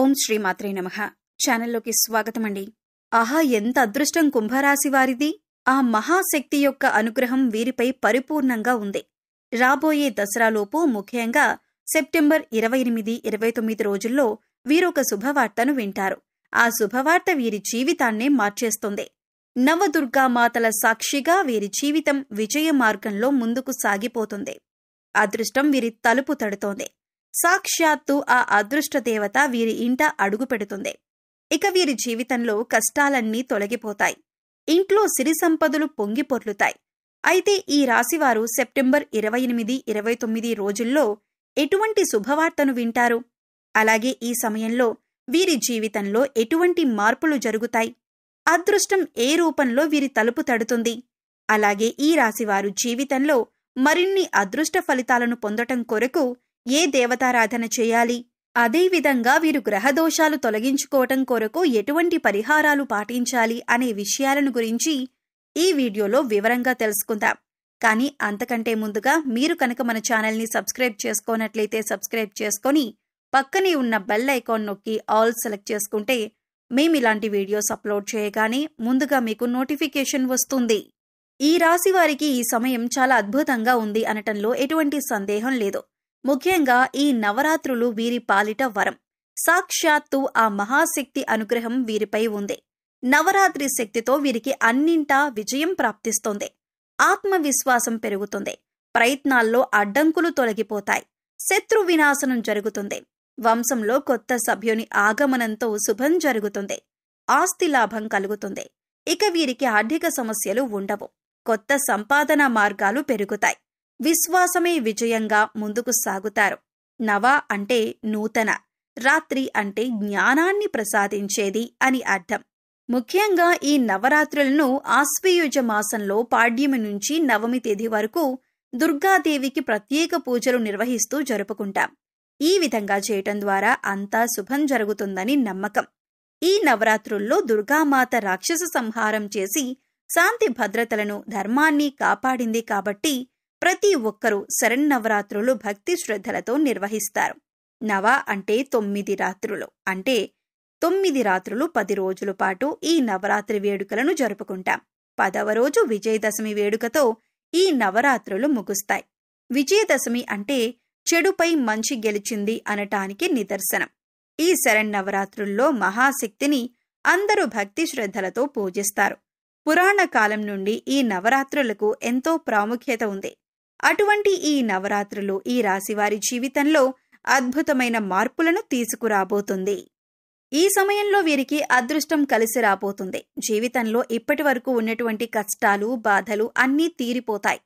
ఓం శ్రీమాత్రే నమః. ఛానల్లోకి స్వాగతమండి. ఆహా, ఎంత అదృష్టం కుంభరాశి వారిది! ఆ మహాశక్తి యొక్క అనుగ్రహం వీరిపై పరిపూర్ణంగా ఉంది. రాబోయే దసరాలోపు, ముఖ్యంగా సెప్టెంబర్ 28, 29 రోజుల్లో వీరొక శుభవార్తను వింటారు. ఆ శుభవార్త వీరి జీవితాన్నే మార్చేస్తుంది. నవదుర్గామాతల సాక్షిగా వీరి జీవితం విజయ మార్గంలో ముందుకు సాగిపోతుంది. అదృష్టం వీరి తలుపు తడుతోంది. సాక్షాత్తు ఆ అదృష్ట దేవత వీరి ఇంట అడుగుపెడుతుంది. ఇక వీరి జీవితంలో కష్టాలన్నీ తొలగిపోతాయి. ఇంట్లో సిరి సంపదలు పొంగిపొర్లుతాయి. అయితే ఈ రాశివారు సెప్టెంబర్ 28, 29 రోజుల్లో ఎటువంటి శుభవార్తను వింటారు? అలాగే ఈ సమయంలో వీరి జీవితంలో ఎటువంటి మార్పులు జరుగుతాయి? అదృష్టం ఏ రూపంలో వీరి తలుపు తడుతుంది? అలాగే ఈ రాశివారు జీవితంలో మరిన్ని అదృష్ట ఫలితాలను పొందటం కొరకు ఏ దేవతారాధన చేయాలి? అదేవిధంగా వీరు గ్రహదోషాలు తొలగించుకోవటం కొరకు ఎటువంటి పరిహారాలు పాటించాలి అనే విషయాలను గురించి ఈ వీడియోలో వివరంగా తెలుసుకుందాం. కానీ అంతకంటే ముందుగా మీరు కనుక మన ఛానల్ని సబ్స్క్రైబ్ చేసుకోనట్లయితే సబ్స్క్రైబ్ చేసుకొని పక్కనే ఉన్న బెల్ ఐకాన్ నొక్కి ఆల్ సెలెక్ట్ చేసుకుంటే మేమిలాంటి వీడియోస్ అప్లోడ్ చేయగానే ముందుగా మీకు నోటిఫికేషన్ వస్తుంది. ఈ రాశి వారికి ఈ సమయం చాలా అద్భుతంగా ఉంది అనటంలో ఎటువంటి సందేహం లేదు. ముఖ్యంగా ఈ నవరాత్రులు వీరి పాలిట వరం. సాక్షాత్తు ఆ మహాశక్తి అనుగ్రహం వీరిపై ఉంది. నవరాత్రి శక్తితో వీరికి అన్నింటా విజయం ప్రాప్తిస్తుంది. ఆత్మవిశ్వాసం పెరుగుతుంది. ప్రయత్నాల్లో అడ్డంకులు తొలగిపోతాయి. శత్రు వినాశనం జరుగుతుంది. వంశంలో కొత్త సభ్యుని ఆగమనంతో శుభం జరుగుతుంది. ఆస్తి లాభం కలుగుతుంది. ఇక వీరికి ఆర్థిక సమస్యలు ఉండవు. కొత్త సంపాదన మార్గాలు పెరుగుతాయి. విశ్వాసమే విజయంగా ముందుకు సాగుతారు. నవ అంటే నూతన, రాత్రి అంటే జ్ఞానాన్ని ప్రసాదించేది అని అర్థం. ముఖ్యంగా ఈ నవరాత్రులను ఆశ్వయుజ మాసంలో పాడ్యమి నుంచి నవమి తేదీ వరకు దుర్గాదేవికి ప్రత్యేక పూజలు నిర్వహిస్తూ జరుపుకుంటాం. ఈ విధంగా చేయటం ద్వారా అంతా శుభం జరుగుతుందని నమ్మకం. ఈ నవరాత్రుల్లో దుర్గామాత రాక్షస సంహారం చేసి శాంతి భద్రతలను, ధర్మాన్ని కాపాడింది కాబట్టి ప్రతి ఒక్కరూ శరన్నవరాత్రులు భక్తి శ్రద్ధలతో నిర్వహిస్తారు. నవ అంటే 9 రాత్రులు. అంటే 9 రాత్రులు 10 రోజుల పాటు ఈ నవరాత్రి వేడుకలను జరుపుకుంటాం. 10వ రోజు విజయదశమి వేడుకతో ఈ నవరాత్రులు ముగుస్తాయి. విజయదశమి అంటే చెడుపై మంచి గెలిచింది అనటానికి నిదర్శనం. ఈ శరన్నవరాత్రుల్లో మహాశక్తిని అందరూ భక్తి శ్రద్ధలతో పూజిస్తారు. పురాణ కాలం నుండి ఈ నవరాత్రులకు ఎంతో ప్రాముఖ్యత ఉంది. అటువంటి ఈ నవరాత్రులు ఈ రాశివారి జీవితంలో అద్భుతమైన మార్పులను తీసుకురాబోతుంది. ఈ సమయంలో వీరికి అదృష్టం కలిసి రాబోతుంది. జీవితంలో ఇప్పటి వరకు ఉన్నటువంటి కష్టాలు, బాధలు అన్నీ తీరిపోతాయి.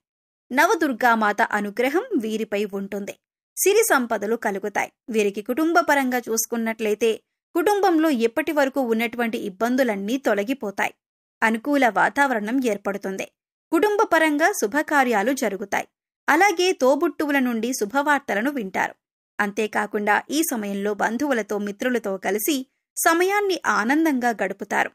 నవదుర్గామాత అనుగ్రహం వీరిపై ఉంటుంది. సిరి సంపదలు కలుగుతాయి. వీరికి కుటుంబ పరంగా చూసుకున్నట్లయితే కుటుంబంలో ఇప్పటి వరకు ఉన్నటువంటి ఇబ్బందులన్నీ తొలగిపోతాయి. అనుకూల వాతావరణం ఏర్పడుతుంది. కుటుంబ పరంగా శుభకార్యాలు జరుగుతాయి. అలాగే తోబుట్టువుల నుండి శుభవార్తలను వింటారు. అంతేకాకుండా ఈ సమయంలో బంధువులతో, మిత్రులతో కలిసి సమయాన్ని ఆనందంగా గడుపుతారు.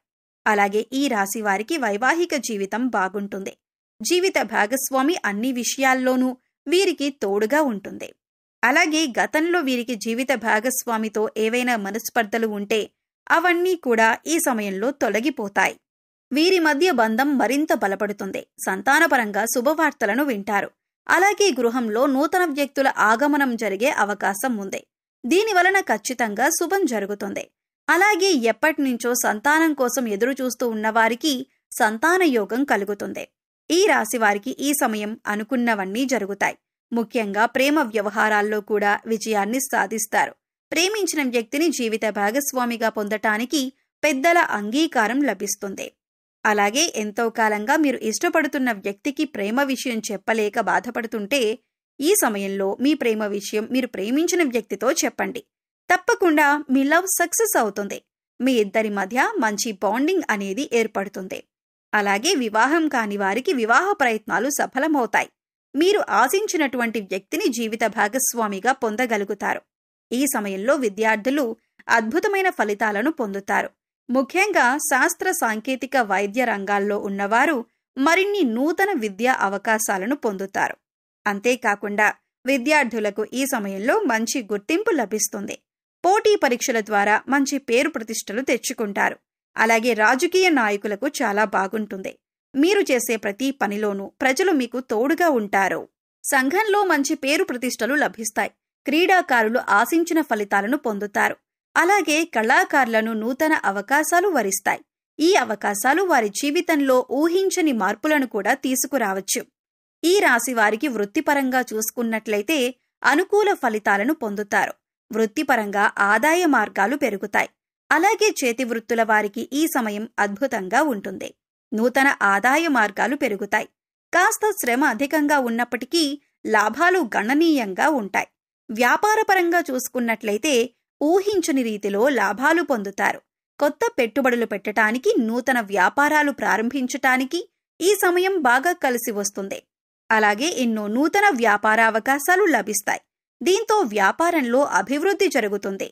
అలాగే ఈ రాశి వారికి వైవాహిక జీవితం బాగుంటుంది. జీవిత భాగస్వామి అన్ని విషయాల్లోనూ వీరికి తోడుగా ఉంటుంది. అలాగే గతంలో వీరికి జీవిత భాగస్వామితో ఏవైనా మనస్పర్ధలు ఉంటే అవన్నీ కూడా ఈ సమయంలో తొలగిపోతాయి. వీరి మధ్య బంధం మరింత బలపడుతుంది. సంతానపరంగా శుభవార్తలను వింటారు. అలాగే గృహంలో నూతన వ్యక్తుల ఆగమనం జరిగే అవకాశం ఉంది. దీనివలన ఖచ్చితంగా శుభం జరుగుతుంది. అలాగే ఎప్పటినుంచో సంతానం కోసం ఎదురు చూస్తూ ఉన్నవారికి సంతాన యోగం కలుగుతుంది. ఈ రాశి వారికి ఈ సమయం అనుకున్నవన్నీ జరుగుతాయి. ముఖ్యంగా ప్రేమ వ్యవహారాల్లో కూడా విజయాన్ని సాధిస్తారు. ప్రేమించిన వ్యక్తిని జీవిత భాగస్వామిగా పొందటానికి పెద్దల అంగీకారం లభిస్తుంది. అలాగే ఎంతో కాలంగా మీరు ఇష్టపడుతున్న వ్యక్తికి ప్రేమ విషయం చెప్పలేక బాధపడుతుంటే ఈ సమయంలో మీ ప్రేమ విషయం మీరు ప్రేమించిన వ్యక్తితో చెప్పండి. తప్పకుండా మీ లవ్ సక్సెస్ అవుతుంది. మీ ఇద్దరి మధ్య మంచి బాండింగ్ అనేది ఏర్పడుతుంది. అలాగే వివాహం కాని వారికి వివాహ ప్రయత్నాలు సఫలమవుతాయి. మీరు ఆశించినటువంటి వ్యక్తిని జీవిత భాగస్వామిగా పొందగలుగుతారు. ఈ సమయంలో విద్యార్థులు అద్భుతమైన ఫలితాలను పొందుతారు. ముఖ్యంగా శాస్త్ర, సాంకేతిక, వైద్య రంగాల్లో ఉన్నవారు మరిన్ని నూతన విద్యా అవకాశాలను పొందుతారు. అంతేకాకుండా విద్యార్థులకు ఈ సమయంలో మంచి గుర్తింపు లభిస్తుంది. పోటీ పరీక్షల ద్వారా మంచి పేరు ప్రతిష్టలు తెచ్చుకుంటారు. అలాగే రాజకీయ నాయకులకు చాలా బాగుంటుంది. మీరు చేసే ప్రతి పనిలోనూ ప్రజలు మీకు తోడుగా ఉంటారు. సంఘంలో మంచి పేరు ప్రతిష్టలు లభిస్తాయి. క్రీడాకారులు ఆశించిన ఫలితాలను పొందుతారు. అలాగే కళాకారులను నూతన అవకాశాలు వరిస్తాయి. ఈ అవకాశాలు వారి జీవితంలో ఊహించని మార్పులను కూడా తీసుకురావచ్చు. ఈ రాశి వారికి వృత్తిపరంగా చూసుకున్నట్లయితే అనుకూల ఫలితాలను పొందుతారు. వృత్తిపరంగా ఆదాయ మార్గాలు పెరుగుతాయి. అలాగే చేతి వృత్తుల వారికి ఈ సమయం అద్భుతంగా ఉంటుంది. నూతన ఆదాయ మార్గాలు పెరుగుతాయి. కాస్త శ్రమ అధికంగా ఉన్నప్పటికీ లాభాలు గణనీయంగా ఉంటాయి. వ్యాపారపరంగా చూసుకున్నట్లయితే ఊహించని రీతిలో లాభాలు పొందుతారు. కొత్త పెట్టుబడులు పెట్టడానికి, నూతన వ్యాపారాలు ప్రారంభించటానికి ఈ సమయం బాగా కలిసి వస్తుంది. అలాగే ఎన్నో నూతన వ్యాపార అవకాశాలు లభిస్తాయి. దీంతో వ్యాపారంలో అభివృద్ధి జరుగుతుంది.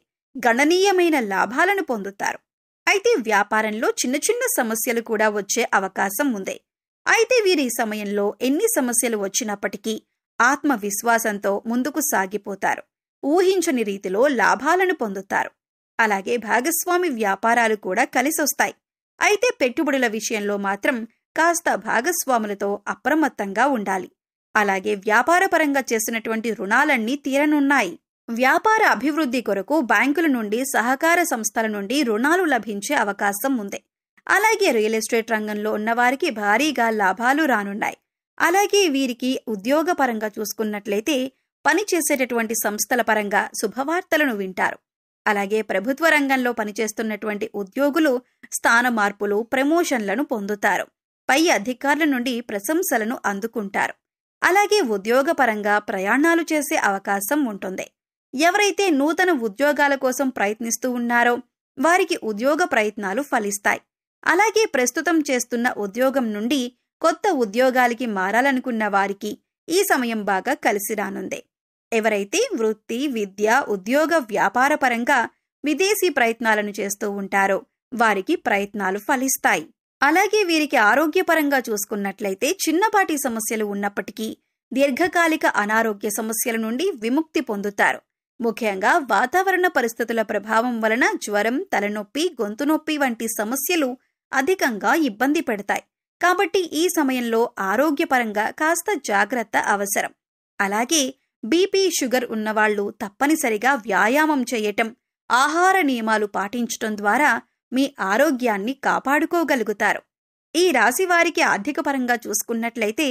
గణనీయమైన లాభాలను పొందుతారు. అయితే వ్యాపారంలో చిన్న చిన్న సమస్యలు కూడా వచ్చే అవకాశం ఉంది. అయితే వీరి సమయంలో ఎన్ని సమస్యలు వచ్చినప్పటికీ ఆత్మవిశ్వాసంతో ముందుకు సాగిపోతారు. ఊహించని రీతిలో లాభాలను పొందుతారు. అలాగే భాగస్వామి వ్యాపారాలు కూడా కలిసొస్తాయి. అయితే పెట్టుబడుల విషయంలో మాత్రం కాస్త భాగస్వాములతో అప్రమత్తంగా ఉండాలి. అలాగే వ్యాపారపరంగా చేసినటువంటి రుణాలన్నీ తీరనున్నాయి. వ్యాపార అభివృద్ధి కొరకు బ్యాంకుల నుండి, సహకార సంస్థల నుండి రుణాలు లభించే అవకాశం ఉంది. అలాగే రియల్ ఎస్టేట్ రంగంలో ఉన్నవారికి భారీగా లాభాలు రానున్నాయి. అలాగే వీరికి ఉద్యోగపరంగా చూసుకున్నట్లయితే పనిచేసేటటువంటి సంస్థల పరంగా శుభవార్తలను వింటారు. అలాగే ప్రభుత్వ రంగంలో పనిచేస్తున్నటువంటి ఉద్యోగులు స్థాన మార్పులు, ప్రమోషన్లను పొందుతారు. పై అధికారుల నుండి ప్రశంసలను అందుకుంటారు. అలాగే ఉద్యోగపరంగా ప్రయాణాలు చేసే అవకాశం ఉంటుంది. ఎవరైతే నూతన ఉద్యోగాల కోసం ప్రయత్నిస్తూ ఉన్నారో వారికి ఉద్యోగ ప్రయత్నాలు ఫలిస్తాయి. అలాగే ప్రస్తుతం చేస్తున్న ఉద్యోగం నుండి కొత్త ఉద్యోగాలకి మారాలనుకున్న వారికి ఈ సమయం బాగా కలిసి రానుంది. ఎవరైతే వృత్తి, విద్య, ఉద్యోగ, వ్యాపారపరంగా విదేశీ ప్రయత్నాలను చేస్తూ ఉంటారో వారికి ప్రయత్నాలు ఫలిస్తాయి. అలాగే వీరికి ఆరోగ్యపరంగా చూసుకున్నట్లయితే చిన్నపాటి సమస్యలు ఉన్నప్పటికీ దీర్ఘకాలిక అనారోగ్య సమస్యల నుండి విముక్తి పొందుతారు. ముఖ్యంగా వాతావరణ పరిస్థితుల ప్రభావం వలన జ్వరం, తలనొప్పి, గొంతు నొప్పి వంటి సమస్యలు అధికంగా ఇబ్బంది పెడతాయి. కాబట్టి ఈ సమయంలో ఆరోగ్యపరంగా కాస్త జాగ్రత్త అవసరం. అలాగే బీపీ, షుగర్ ఉన్నవాళ్లు తప్పనిసరిగా వ్యాయామం చేయటం, ఆహార నియమాలు పాటించటం ద్వారా మీ ఆరోగ్యాన్ని కాపాడుకోగలుగుతారు. ఈ రాశి వారికి ఆర్థికపరంగా చూసుకున్నట్లయితే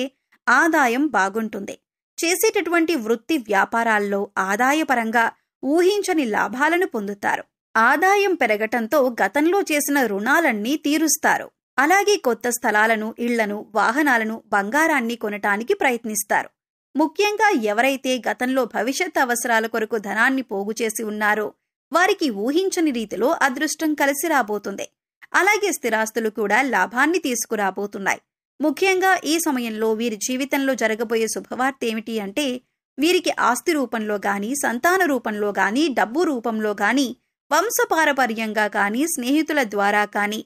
ఆదాయం బాగుంటుంది. చేసేటటువంటి వృత్తి వ్యాపారాల్లో ఆదాయపరంగా ఊహించని లాభాలను పొందుతారు. ఆదాయం పెరగటంతో గతంలో చేసిన రుణాలన్నీ తీరుస్తారు. అలాగే కొత్త స్థలాలను, ఇళ్లను, వాహనాలను, బంగారాన్ని కొనటానికి ప్రయత్నిస్తారు. ముఖ్యంగా ఎవరైతే గతంలో భవిష్యత్ అవసరాల కొరకు ధనాన్ని పోగు చేసి ఉన్నారో వారికి ఊహించని రీతిలో అదృష్టం కలిసి రాబోతుంది. అలాగే స్థిరాస్తులు కూడా లాభాన్ని తీసుకురాబోతున్నాయి. ముఖ్యంగా ఈ సమయంలో వీరి జీవితంలో జరగబోయే శుభవార్త ఏమిటి అంటే వీరికి ఆస్తి రూపంలో గాని, సంతాన రూపంలో గాని, డబ్బు రూపంలో గాని, వంశపారపర్యంగా కానీ, స్నేహితుల ద్వారా కానీ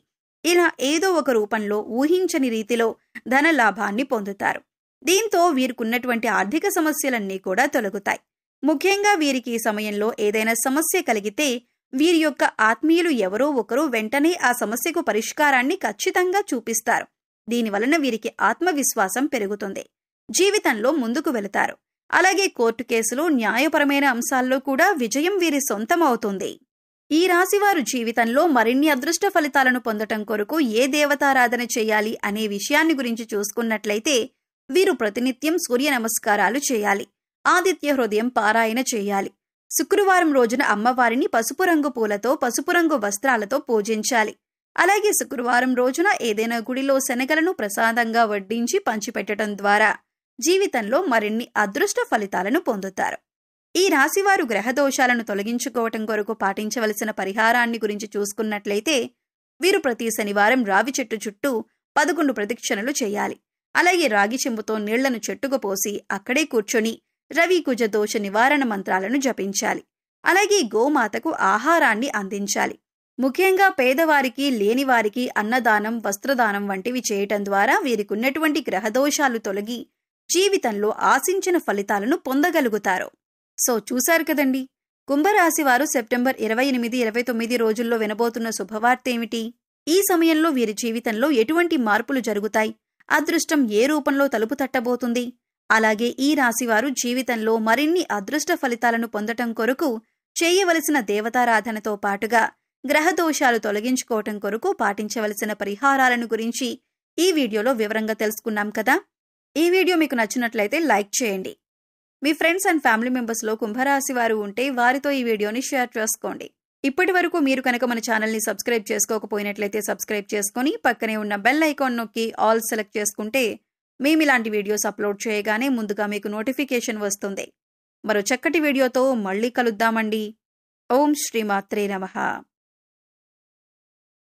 ఇలా ఏదో ఒక రూపంలో ఊహించని రీతిలో ధన లాభాన్ని పొందుతారు. దీంతో వీరికున్నటువంటి ఆర్థిక సమస్యలన్నీ కూడా తొలగుతాయి. ముఖ్యంగా వీరికి ఈ సమయంలో ఏదైనా సమస్య కలిగితే వీరి యొక్క ఆత్మీయులు ఎవరో ఒకరు వెంటనే ఆ సమస్యకు పరిష్కారాన్ని ఖచ్చితంగా చూపిస్తారు. దీనివలన వీరికి ఆత్మవిశ్వాసం పెరుగుతుంది. జీవితంలో ముందుకు వెళతారు. అలాగే కోర్టు కేసులు, న్యాయపరమైన అంశాల్లో కూడా విజయం వీరి సొంతమవుతుంది. ఈ రాశివారు జీవితంలో మరిన్ని అదృష్ట ఫలితాలను పొందటం కొరకు ఏ దేవతారాధన చేయాలి అనే విషయాన్ని గురించి చూసుకున్నట్లయితే వీరు ప్రతినిత్యం సూర్య నమస్కారాలు చేయాలి. ఆదిత్య హృదయం పారాయణ చేయాలి. శుక్రవారం రోజున అమ్మవారిని పసుపు రంగు పూలతో, పసుపు రంగు వస్త్రాలతో పూజించాలి. అలాగే శుక్రవారం రోజున ఏదైనా గుడిలో శనగలను ప్రసాదంగా వడ్డించి పంచిపెట్టడం ద్వారా జీవితంలో మరిన్ని అదృష్ట ఫలితాలను పొందుతారు. ఈ రాశివారు గ్రహదోషాలను తొలగించుకోవటం కొరకు పాటించవలసిన పరిహారాన్ని గురించి చూసుకున్నట్లయితే వీరు ప్రతి శనివారం రావి చెట్టు చుట్టూ 11 ప్రదక్షిణలు చేయాలి. అలాగే రాగి చెంబుతో నీళ్లను చెట్టుకు పోసి అక్కడే కూర్చొని రవి కుజ దోష నివారణ మంత్రాలను జపించాలి. అలాగే గోమాతకు ఆహారాన్ని అందించాలి. ముఖ్యంగా పేదవారికి, లేనివారికి అన్నదానం, వస్త్రదానం వంటివి చేయటం ద్వారా వీరికున్నటువంటి గ్రహదోషాలు తొలగి జీవితంలో ఆశించిన ఫలితాలను పొందగలుగుతారు. సో చూశారు కదండి, కుంభరాశి వారు సెప్టెంబర్ 28, 29 రోజుల్లో వినబోతున్న శుభవార్తేమిటి? ఈ సమయంలో వీరి జీవితంలో ఎటువంటి మార్పులు జరుగుతాయి? అదృష్టం ఏ రూపంలో తలుపు తట్టబోతుంది? అలాగే ఈ రాశివారు జీవితంలో మరిన్ని అదృష్ట ఫలితాలను పొందటం కొరకు చేయవలసిన దేవతారాధనతో పాటుగా గ్రహదోషాలు తొలగించుకోవటం కొరకు పాటించవలసిన పరిహారాలను గురించి ఈ వీడియోలో వివరంగా తెలుసుకున్నాం కదా. ఈ వీడియో మీకు నచ్చినట్లయితే లైక్ చేయండి. మీ ఫ్రెండ్స్ అండ్ ఫ్యామిలీ మెంబర్స్లో కుంభరాశి వారు ఉంటే వారితో ఈ వీడియోని షేర్ చేసుకోండి. ఇప్పటి వరకు మీరు కనుక మన ఛానల్ని సబ్స్క్రైబ్ చేసుకోకపోయినట్లయితే సబ్స్క్రైబ్ చేసుకుని పక్కనే ఉన్న బెల్ ఐకాన్ నొక్కి ఆల్ సెలెక్ట్ చేసుకుంటే మేము ఇలాంటి వీడియోస్ అప్లోడ్ చేయగానే ముందుగా మీకు నోటిఫికేషన్ వస్తుంది. మరో చక్కటి వీడియోతో మళ్ళీ కలుద్దామండి. ఓం శ్రీమాత్రే నమః.